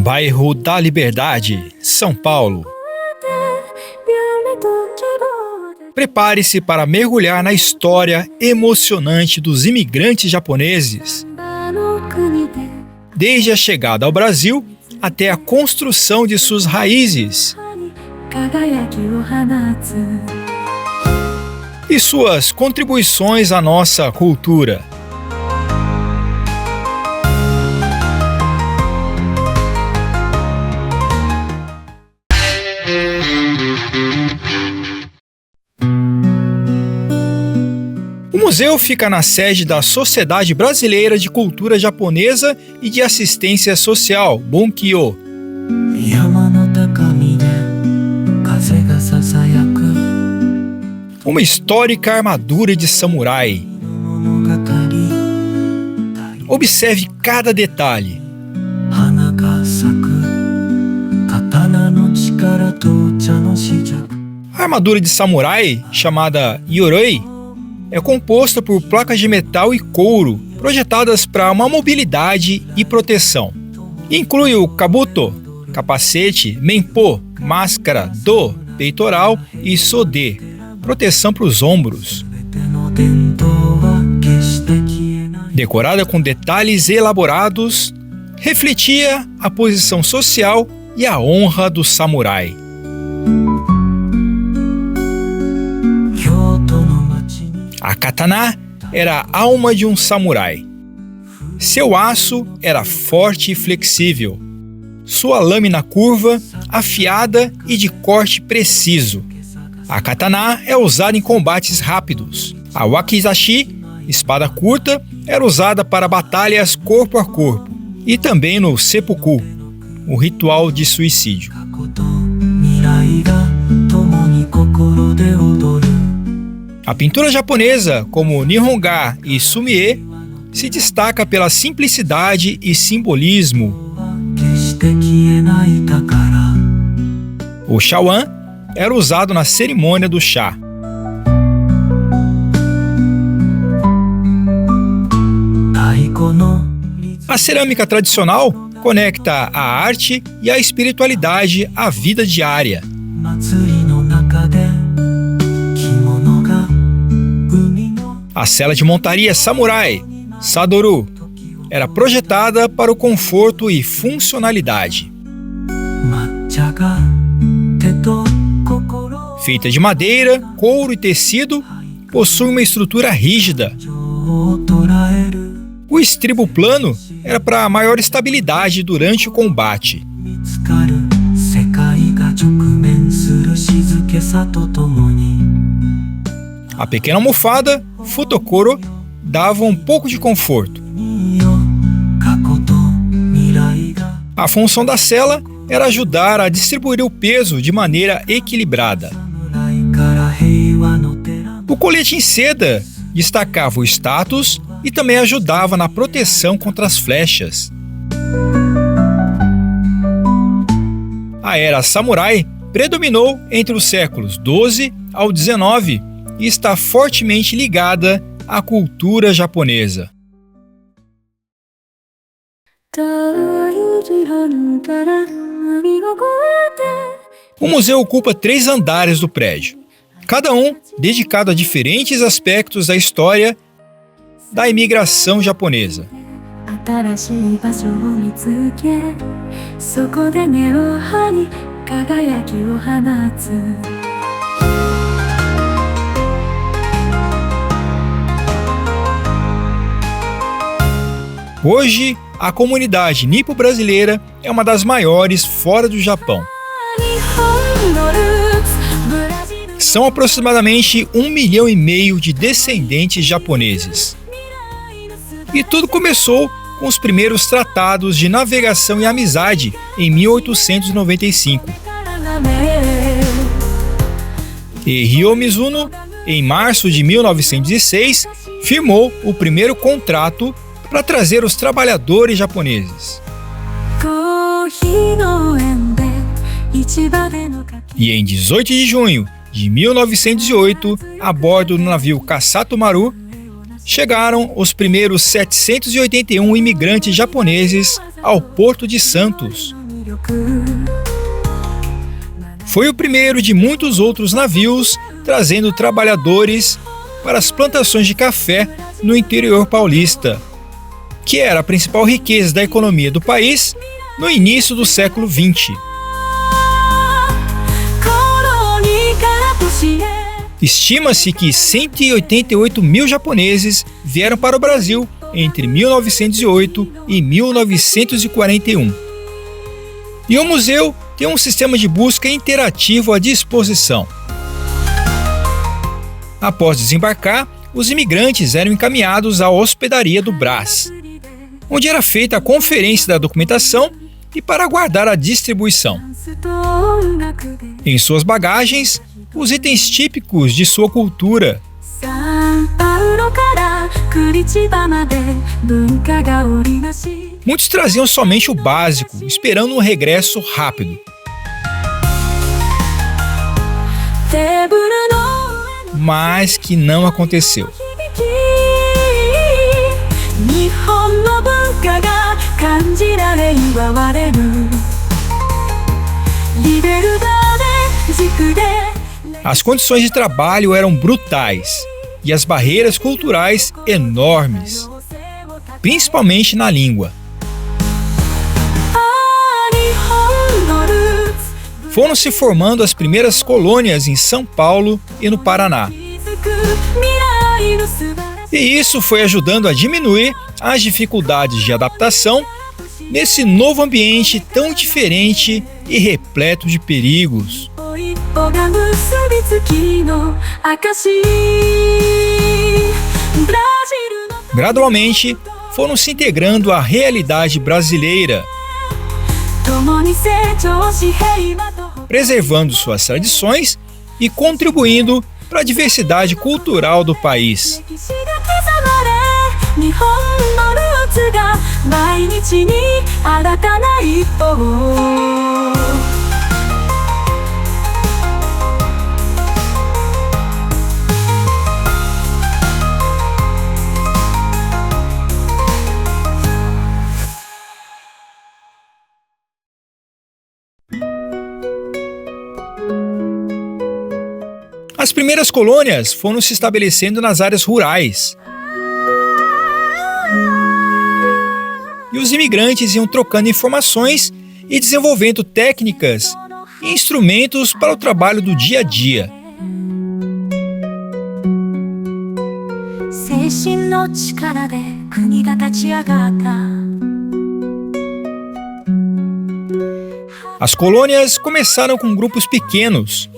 Bairro da Liberdade, São Paulo. Prepare-se para mergulhar na história emocionante dos imigrantes japoneses, desde a chegada ao Brasil até a construção de suas raízes e suas contribuições à nossa cultura. O museu fica na sede da Sociedade Brasileira de Cultura Japonesa e de Assistência Social, Bunkyo. Uma histórica armadura de samurai. Observe cada detalhe. A armadura de samurai, chamada Yoroi, é composta por placas de metal e couro, projetadas para uma mobilidade e proteção. Inclui o kabuto, capacete, menpo, máscara, do, peitoral e sode, proteção para os ombros. Decorada com detalhes elaborados, refletia a posição social e a honra do samurai. A katana era a alma de um samurai. Seu aço era forte e flexível. Sua lâmina curva, afiada e de corte preciso. A katana é usada em combates rápidos. A wakizashi, espada curta, era usada para batalhas corpo a corpo e também no seppuku, o ritual de suicídio. A pintura japonesa, como Nihonga e Sumie, se destaca pela simplicidade e simbolismo. O shawan era usado na cerimônia do chá. A cerâmica tradicional conecta a arte e a espiritualidade à vida diária. A sela de montaria samurai, Sadoru, era projetada para o conforto e funcionalidade. Feita de madeira, couro e tecido, possui uma estrutura rígida. O estribo plano era para maior estabilidade durante o combate. A pequena almofada, futokoro, dava um pouco de conforto. A função da sela era ajudar a distribuir o peso de maneira equilibrada. O colete em seda destacava o status e também ajudava na proteção contra as flechas. A era samurai predominou entre os séculos XII ao XIX e está fortemente ligada à cultura japonesa. O museu ocupa 3 andares do prédio, cada um dedicado a diferentes aspectos da história da imigração japonesa. Hoje, a comunidade nipo-brasileira é uma das maiores fora do Japão. São aproximadamente 1,5 milhão de descendentes japoneses. E tudo começou com os primeiros tratados de navegação e amizade em 1895. E Ryo Mizuno, em março de 1906, firmou o primeiro contrato para trazer os trabalhadores japoneses. E em 18 de junho de 1908, a bordo do navio Kasato Maru, chegaram os primeiros 781 imigrantes japoneses ao Porto de Santos. Foi o primeiro de muitos outros navios trazendo trabalhadores para as plantações de café no interior paulista, que era a principal riqueza da economia do país no início do século XX. Estima-se que 188 mil japoneses vieram para o Brasil entre 1908 e 1941. E o museu tem um sistema de busca interativo à disposição. Após desembarcar, os imigrantes eram encaminhados à hospedaria do Brás, onde era feita a conferência da documentação e para aguardar a distribuição. Em suas bagagens, os itens típicos de sua cultura. Muitos traziam somente o básico, esperando um regresso rápido. Mas que não aconteceu. As condições de trabalho eram brutais e as barreiras culturais enormes, principalmente na língua. Foram se formando as primeiras colônias em São Paulo e no Paraná. E isso foi ajudando a diminuir as dificuldades de adaptação nesse novo ambiente tão diferente e repleto de perigos. Gradualmente, foram se integrando à realidade brasileira, preservando suas tradições e contribuindo para a diversidade cultural do país. As primeiras colônias foram se estabelecendo nas áreas rurais. E os imigrantes iam trocando informações e desenvolvendo técnicas e instrumentos para o trabalho do dia a dia. As colônias começaram com grupos pequenos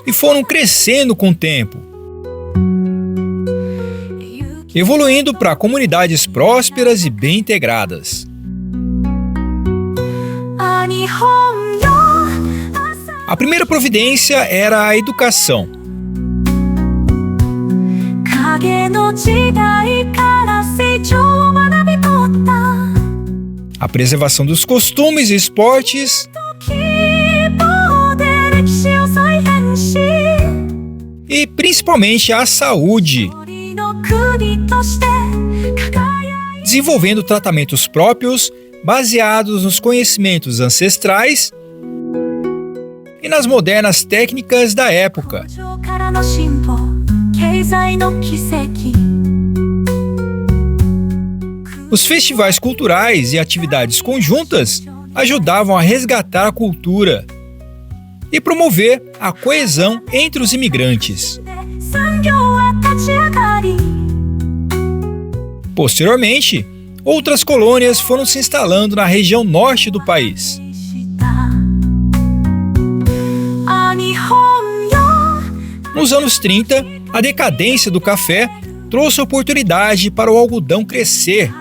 e foram crescendo com o tempo, evoluindo para comunidades prósperas e bem integradas. A primeira providência era a educação. A preservação dos costumes e esportes e principalmente a saúde, desenvolvendo tratamentos próprios baseados nos conhecimentos ancestrais e nas modernas técnicas da época. Os festivais culturais e atividades conjuntas ajudavam a resgatar a cultura e promover a coesão entre os imigrantes. Posteriormente, outras colônias foram se instalando na região norte do país. Nos anos 30, a decadência do café trouxe oportunidade para o algodão crescer.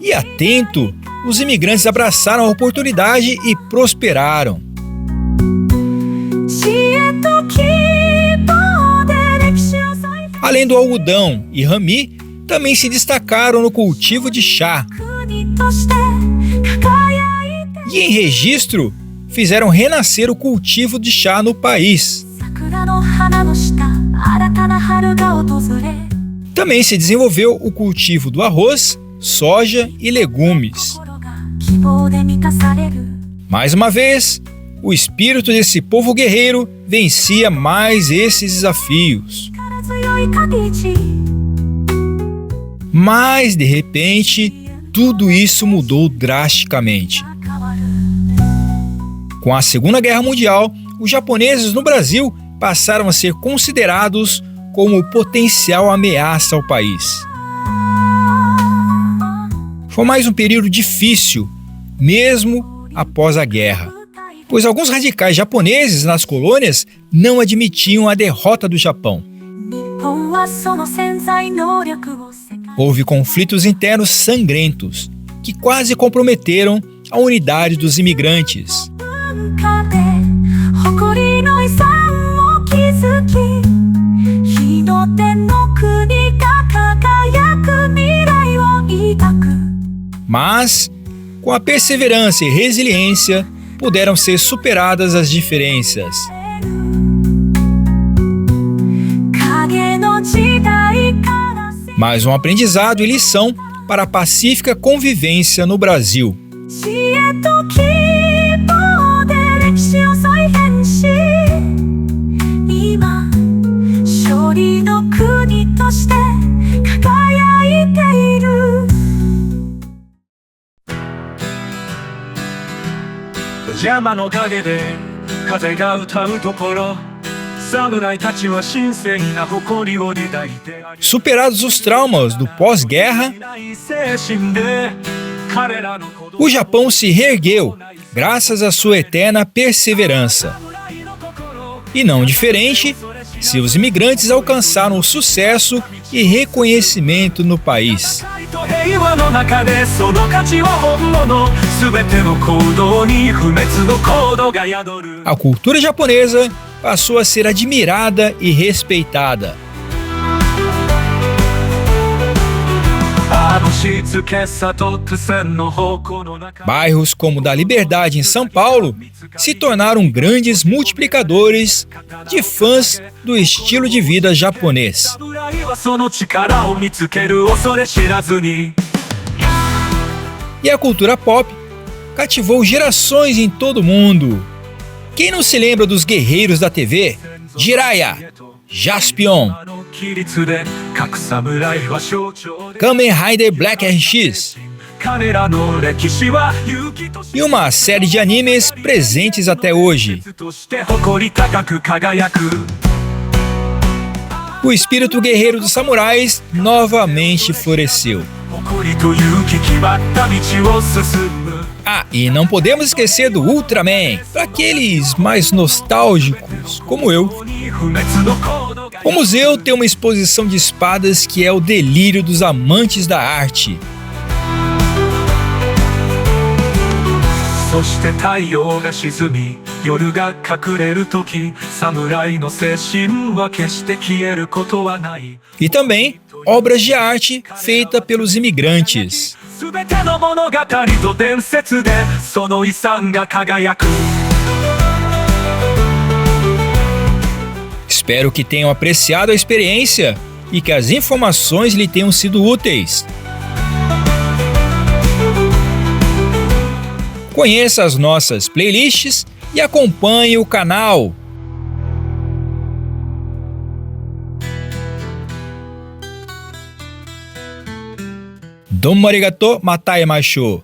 E atento, os imigrantes abraçaram a oportunidade e prosperaram. Além do algodão e rami, também se destacaram no cultivo de chá. E em Registro, fizeram renascer o cultivo de chá no país. Também se desenvolveu o cultivo do arroz, soja e legumes. Mais uma vez, o espírito desse povo guerreiro vencia mais esses desafios. Mas, de repente, tudo isso mudou drasticamente. Com a Segunda Guerra Mundial, os japoneses no Brasil passaram a ser considerados como potencial ameaça ao país. Foi mais um período difícil, mesmo após a guerra, pois alguns radicais japoneses nas colônias não admitiam a derrota do Japão. Houve conflitos internos sangrentos, que quase comprometeram a unidade dos imigrantes. Mas, com a perseverança e resiliência, puderam ser superadas as diferenças. Mais um aprendizado e lição para a pacífica convivência no Brasil. Superados os traumas do pós-guerra, o Japão se reergueu graças à sua eterna perseverança. E não diferente, seus imigrantes alcançaram o sucesso e reconhecimento no país. A cultura japonesa passou a ser admirada e respeitada. Bairros como o da Liberdade em São Paulo se tornaram grandes multiplicadores de fãs do estilo de vida japonês. E a cultura pop cativou gerações em todo o mundo. Quem não se lembra dos guerreiros da TV? Jiraiya, Jaspion, Kamen Rider Black RX e uma série de animes presentes até hoje. O espírito guerreiro dos samurais novamente floresceu. Ah, e não podemos esquecer do Ultraman, para aqueles mais nostálgicos, como eu. O museu tem uma exposição de espadas que é o delírio dos amantes da arte. E também obras de arte feitas pelos imigrantes. Espero que tenham apreciado a experiência e que as informações lhe tenham sido úteis. Conheça as nossas playlists e acompanhe o canal. Domo arigato, matai maisho.